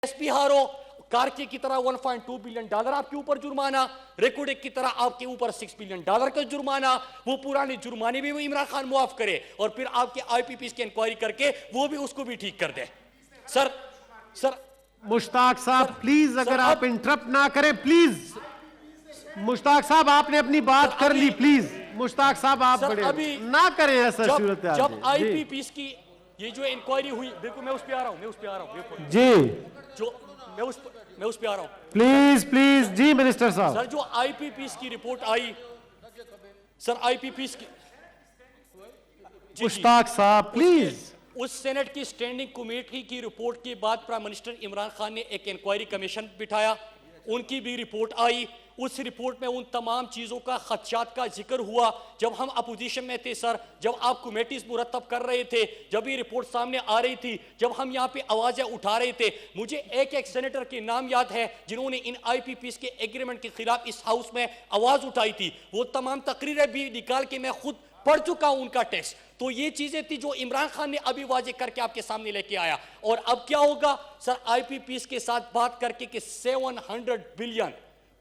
S P ہارو کارکے کی طرح 1.2 billion dollar آپ کے اوپر جرمانہ، ریکوڈک کی طرح آپ کے اوپر 6 بلین ڈالر کا جرمانہ، وہ پرانے جرمانے بھی وہ عمران خان معاف کرے اور پھر آپ کے آئی پی پیز کی انکوائری کر کے وہ بھی اس کو بھی ٹھیک کر دے. سر مشتاق صاحب پلیز اگر آپ انٹرپٹ نہ کریں پلیز. مشتاق صاحب آپ نے اپنی بات کر لی پلیز. مشتاق صاحب آپ بڑے نہ کریں ایسا صورتحال. جب آئی پی پیز کی یہ جو انکوائری ہوئی، بالکل میں اس پہ آ رہا ہوں جی جو میں اس پہ آ رہا ہوں پلیز جی منسٹر صاحب. سر جو آئی پی پیز کی رپورٹ آئی، سر آئی پی پیز کی مشتاق صاحب پلیز. اس سینٹ کی سٹینڈنگ کمیٹی کی رپورٹ کے بعد پرائم منسٹر عمران خان نے ایک انکوائری کمیشن بٹھایا، ان کی بھی رپورٹ آئی. اس رپورٹ میں ان تمام چیزوں کا خدشات کا ذکر ہوا. جب ہم اپوزیشن میں تھے سر، جب آپ کمیٹیز مرتب کر رہے تھے، جب یہ رپورٹ سامنے آ رہی تھی، جب ہم یہاں پہ آوازیں اٹھا رہے تھے، مجھے ایک سینیٹر کے نام یاد ہے جنہوں نے ان آئی پی پیز کے ایگریمنٹ کے خلاف اس ہاؤس میں آواز اٹھائی تھی. وہ تمام تقریریں بھی نکال کے میں خود پڑھ چکا ہوں ان کا ٹیکسٹ. تو یہ چیزیں تھی جو عمران خان نے ابھی واضح کر کے آپ کے سامنے لے کے آیا. اور اب کیا ہوگا سر؟ آئی پی پیز کے ساتھ بات کر کے کہ 700 بلین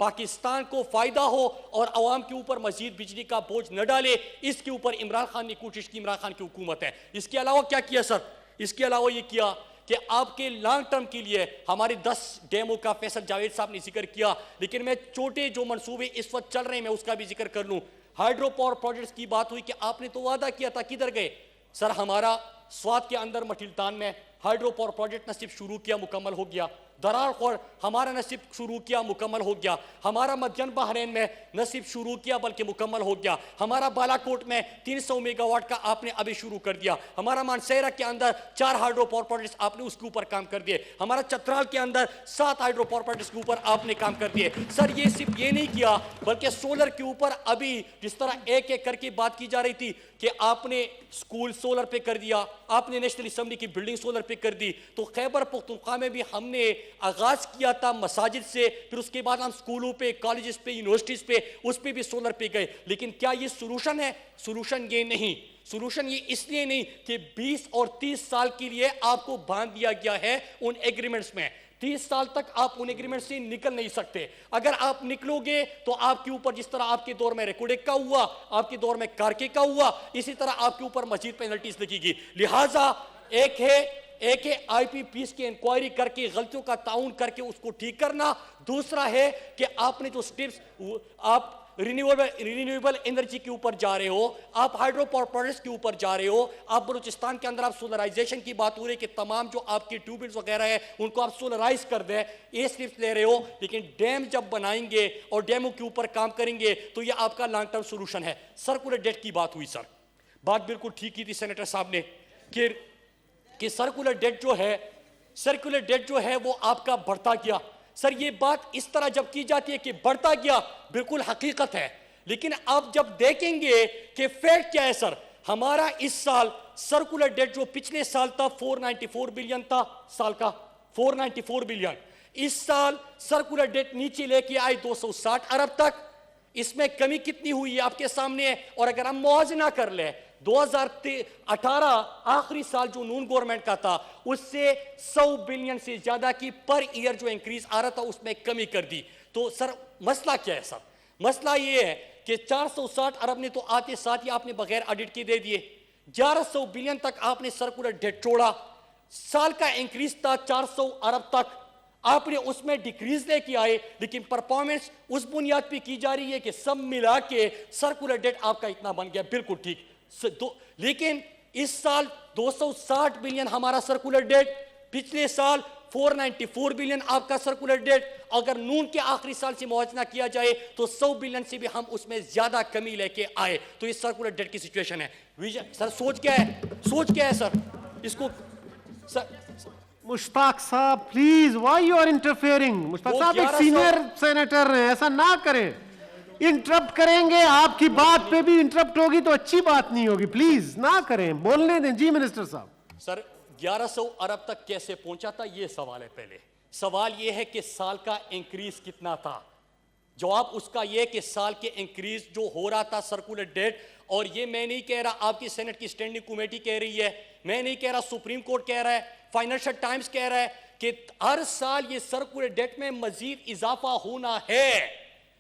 پاکستان کو فائدہ ہو اور عوام کے اوپر مزید بجلی کا بوجھ نہ ڈالے، اس کے اوپر عمران خان نے کوشش کی. عمران خان کی حکومت ہے. اس کے علاوہ کیا کیا سر؟ اس کے علاوہ یہ کیا کہ آپ کے لانگ ٹرم کے لیے ہمارے 10 ڈیموں کا فیصل جاوید صاحب نے ذکر کیا، لیکن میں چھوٹے جو منصوبے اس وقت چل رہے ہیں میں اس کا بھی ذکر کر لوں. ہائیڈرو پاور پروجیکٹس کی بات ہوئی کہ آپ نے تو وعدہ کیا تھا، کدھر گئے سر؟ ہمارا سوات کے اندر مٹلتان میں ہائیڈرو پاور پروجیکٹ نصیب شروع کیا، مکمل ہو گیا. درار خور ہمارا نصیب شروع کیا، مکمل ہو گیا. ہمارا مدین بحرین میں نصیب شروع کیا بلکہ مکمل ہو گیا. ہمارا بالا کوٹ میں 300 میگا واٹ کا آپ نے ابھی شروع کر دیا. ہمارا مانسیرہ کے اندر 4 ہائیڈرو پاور پروجیکٹس آپ نے اس کے اوپر کام کر دیے. ہمارا چترال کے اندر 7 ہائیڈرو پاور پروجیکٹس کے اوپر آپ نے کام کر دیے. سر یہ صرف یہ نہیں کیا بلکہ سولر کے اوپر ابھی جس طرح ایک ایک کر کے بات کی جا رہی تھی کہ آپ نے سکول سولر پہ کر دیا، آپ نے نیشنل اسمبلی کی بلڈنگ سولر پہ کر دی. تو خیبر پختونخوا میں بھی ہم نے آغاز کیا تھا مساجد سے، پھر اس کے بعد ہم سکولوں پہ، کالجز پہ، یونیورسٹیز پہ، اس پہ بھی سولر پہ گئے. لیکن کیا یہ سولوشن ہے؟ سولوشن یہ نہیں. سولوشن یہ اس لیے نہیں کہ 20 اور 30 سال کے لیے آپ کو باندھ دیا گیا ہے ان ایگریمنٹس میں. 30 سال تک آپ ان ایگریمنٹ سے نکل نہیں سکتے. اگر آپ نکلو گے تو آپ کے اوپر جس طرح آپ کے دور میں ریکوڈک کا ہوا، آپ کے دور میں کارکے کا ہوا، اسی طرح آپ کے اوپر مزید پینلٹیز لگی گی. لہٰذا ایک ہے آئی پی پیز کی انکوائری کر کے غلطیوں کا تعاون کر کے اس کو ٹھیک کرنا. دوسرا ہے کہ آپ نے جو سٹیپس آپ رینیویبل انرجی کے اوپر جا رہے ہو، آپ ہائیڈرو پاور پروجیکٹس کے اوپر جا رہے ہو، آپ بلوچستان کے اندر آپ سولرائزیشن کی بات ہو رہی ہے کہ تمام جو آپ کی ٹیوبلز وغیرہ ہیں ان کو آپ سولرائز کر دیں، یہ سٹیپس لے رہے ہو. لیکن ڈیم جب بنائیں گے اور ڈیموں کے اوپر کام کریں گے تو یہ آپ کا لانگ ٹرم سولوشن ہے. سرکولر ڈیٹ کی بات ہوئی سر، بات بالکل ٹھیک کی تھی سینیٹر صاحب نے کہ سرکولر ڈیٹ جو ہے وہ آپ کا بڑھتا گیا. سر یہ بات اس طرح جب کی جاتی ہے کہ بڑھتا گیا، بالکل حقیقت ہے. لیکن آپ جب دیکھیں گے کہ فیکٹ کیا ہے سر، ہمارا اس سال سرکولر ڈیٹ جو پچھلے سال تھا 494 بلین تھا، سال کا 494 بلین، اس سال سرکولر ڈیٹ نیچے لے کے آئے 260 ارب تک. اس میں کمی کتنی ہوئی ہے آپ کے سامنے ہے. اور اگر ہم موازنہ کر لیں 2018 آخری سال جو نون گورنمنٹ کا تھا اس سے 100 بلین سے زیادہ کی پر ایئر جو انکریز آ رہا تھا اس میں کمی کر دی. تو سر مسئلہ کیا ہے سر؟ مسئلہ یہ ہے کہ 460 ارب نے تو آتے ساتھ ہی آپ نے بغیر آڈٹ کے دے دیے. 1100 بلین تک آپ نے سرکولر ڈیٹ چھوڑا. سال کا انکریز تھا 400 ارب تک، آپ نے اس میں ڈیکریز لے کے آئے. لیکن پرفارمنس اس بنیاد پہ کی جا رہی ہے کہ سب ملا کے سرکولر ڈیٹ آپ کا اتنا بن گیا. بالکل ٹھیک. لیکن اس سال 260 بلین ہمارا سرکولر ڈیٹ، پچھلے سال 494 بلین آپ کا سرکولر ڈیٹ. اگر نون کے آخری سال سے موازنہ کیا جائے تو 100 بلین سے بھی ہم اس میں زیادہ کمی لے کے آئے. تو یہ سرکولر ڈیٹ کی سچویشن ہے. سر سوچ کیا ہے سر اس کو؟ Mushtaq sahib please why you are interfering? Mushtaq sahib ایک سینئر سینیٹر ہیں، ایسا نہ کریں. انٹرپٹ کریں گے آپ کی بات پہ بھی انٹرپٹ ہوگی تو اچھی بات نہیں ہوگی. پلیز نہ کریں، بولنے دیں. جی منسٹر صاحب. سر 1100 ارب تک کیسے پہنچا تھا یہ سوال ہے. پہلے سوال یہ ہے کہ سال کا انکریز کتنا تھا. جواب اس کا یہ کہ سال کے انکریز جو ہو رہا تھا سرکولر ڈیٹ، اور یہ میں نہیں کہہ رہا، آپ کی سینٹ کی سٹینڈنگ کمیٹی کہہ رہی ہے، میں نہیں کہہ رہا، سپریم کورٹ کہہ رہا ہے، فائنینشل ٹائمز کہہ رہا ہے کہ ہر سال یہ سرکولر ڈیٹ میں مزید اضافہ ہونا ہے،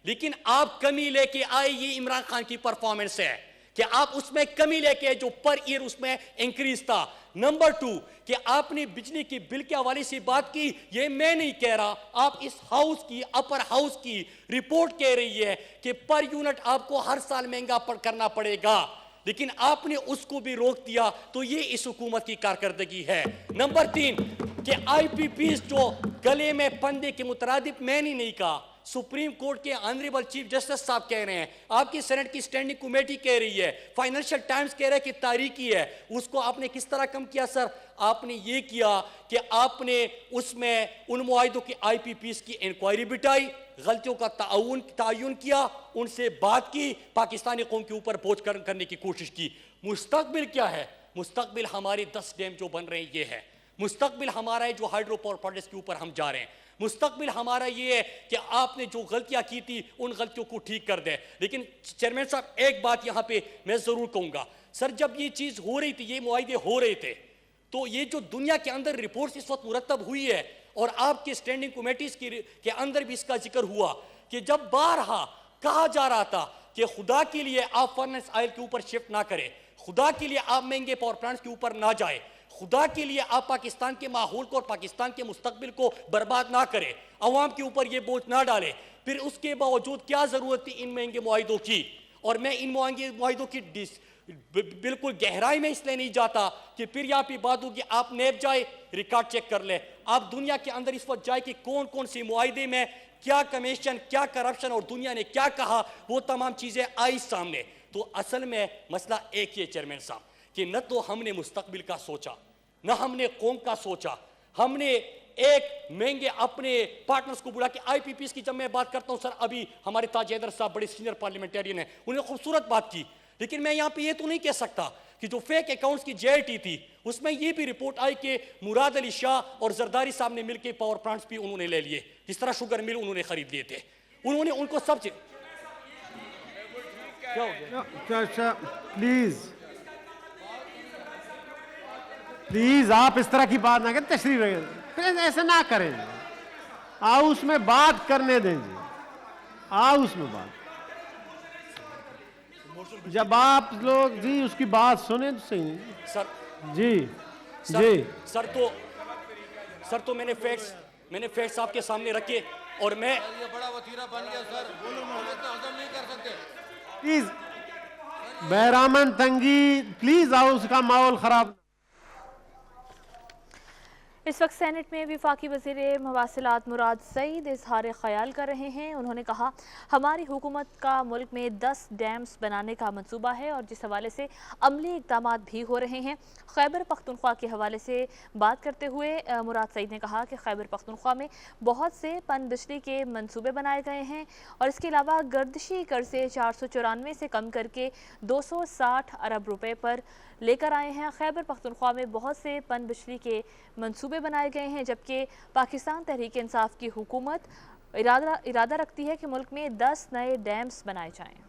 لیکن آپ کمی لے کے آئے، یہ عمران خان کی پرفارمنس ہے کہ آپ اس میں کمی لے کے جو پر ایئر اس میں انکریز تھا۔ نمبر 2 کہ آپ نے بجلی کی بل کے حوالے سے بات کی، یہ میں نہیں کہہ رہا، آپ اس ہاؤس کی اپر ہاؤس کی رپورٹ کہہ رہی ہے کہ پر یونٹ آپ کو ہر سال مہنگا کرنا پڑے گا، لیکن آپ نے اس کو بھی روک دیا، تو یہ اس حکومت کی کارکردگی ہے۔ نمبر 3 کہ آئی پی پیز جو گلے میں پندے کے مترادف میں نے نہیں کہا، سپریم کورٹ کے آنریبل چیف جسٹس صاحب کہہ رہے ہیں، آپ کی سینٹ کی سٹینڈنگ کمیٹی کہہ رہی ہے، فائنینشل ٹائمز کہہ رہا ہے کہ تاریخی ہے، اس کو آپ نے کس طرح کم کیا سر؟ آپ نے یہ کیا کہ آپ نے اس میں ان معاہدوں کی آئی پی پیز کی انکوائری بٹھائی، غلطیوں کا تعین کیا، ان سے بات کی، پاکستانی قوم کے اوپر بوجھ کرنے کی کوشش کی۔ مستقبل کیا ہے؟ مستقبل ہمارے 10 ڈیم جو بن رہے ہیں یہ ہے، مستقبل ہمارا ہے جو ہائیڈرو پاور پروجیکٹس کے اوپر ہم جا رہے ہیں، مستقبل ہمارا یہ ہے کہ آپ نے جو غلطیاں کی تھی ان غلطیوں کو ٹھیک کر دیں۔ لیکن چیئرمین صاحب ایک بات یہاں پہ میں ضرور کہوں گا، سر جب یہ چیز ہو رہی تھی، یہ معاہدے ہو رہے تھے، تو یہ جو دنیا کے اندر رپورٹس اس وقت مرتب ہوئی ہے اور آپ کے سٹینڈنگ کمیٹیز کے اندر بھی اس کا ذکر ہوا کہ جب بارہا کہا جا رہا تھا کہ خدا کے لیے آپ فرنس آئل کے اوپر شفٹ نہ کریں، خدا کے لیے آپ مہنگے پاور پلانٹس کے اوپر نہ جائیں، خدا کے لیے آپ پاکستان کے ماحول کو اور پاکستان کے مستقبل کو برباد نہ کریں، عوام کے اوپر یہ بوجھ نہ ڈالیں، پھر اس کے باوجود کیا ضرورت تھی ان مہنگے معاہدوں کی؟ اور میں ان مہنگے معاہدوں کی بالکل گہرائی میں اس لیے نہیں جاتا کہ پھر یہاں پہ بات ہوگی، آپ نیب جائے ریکارڈ چیک کر لیں، آپ دنیا کے اندر اس وقت جائے کہ کون کون سی معاہدے میں کیا کمیشن، کیا کرپشن اور دنیا نے کیا کہا، وہ تمام چیزیں آئی سامنے۔ تو اصل میں مسئلہ ایک ہی ہے چیئرمین صاحب کہ نہ تو ہم نے مستقبل کا سوچا، نہ ہم نے قوم کا سوچا، ہم نے ایک مہنگے اپنے پارٹنرز کو بلا کے آئی پی پیز کی جب میں بات کرتا ہوں سر، ابھی ہمارے تاج حیدر صاحب بڑے سینئر پارلیمنٹیرین ہیں، انہوں نے خوبصورت بات کی، لیکن میں یہاں پہ یہ تو نہیں کہہ سکتا کہ جو فیک اکاؤنٹس کی جے آئی ٹی تھی اس میں یہ بھی رپورٹ آئی کہ مراد علی شاہ اور زرداری صاحب نے مل کے پاور پلانٹس بھی انہوں نے لے لیے، جس طرح شوگر مل انہوں نے خرید لیے تھے، انہوں نے ان کو سب چیز کیا ہو گیا؟ پلیز آپ اس طرح کی بات نہ کریں، تشریف رکھیں، ایسے نہ کریں، ہاؤس میں بات کرنے دیں جی، ہاؤس میں بات، جب آپ لوگ جی اس کی بات سنیں تو صحیح نہیں سر جی جی سر تو میں نے فیکٹس آپ کے سامنے رکھے اور میں یہ بڑا وطیرہ بن گیا سر، ہضم نہیں کر سکتے۔ پلیز بہرامن تنگی، پلیز ہاؤس کا ماحول خراب۔ اس وقت سینٹ میں وفاقی وزیر مواصلات مراد سعید اظہار خیال کر رہے ہیں۔ انہوں نے کہا ہماری حکومت کا ملک میں 10 ڈیمز بنانے کا منصوبہ ہے اور جس حوالے سے عملی اقدامات بھی ہو رہے ہیں۔ خیبر پختونخوا کے حوالے سے بات کرتے ہوئے مراد سعید نے کہا کہ خیبر پختونخوا میں بہت سے پن بجلی کے منصوبے بنائے گئے ہیں اور اس کے علاوہ گردشی قرضے 494 سے کم کر کے 260 ارب روپے پر لے کر آئے ہیں۔ خیبر پختونخوا میں بہت سے پن بجلی کے منصوبے بنائے گئے ہیں، جبکہ پاکستان تحریک انصاف کی حکومت ارادہ رکھتی ہے کہ ملک میں 10 نئے ڈیمز بنائے جائیں۔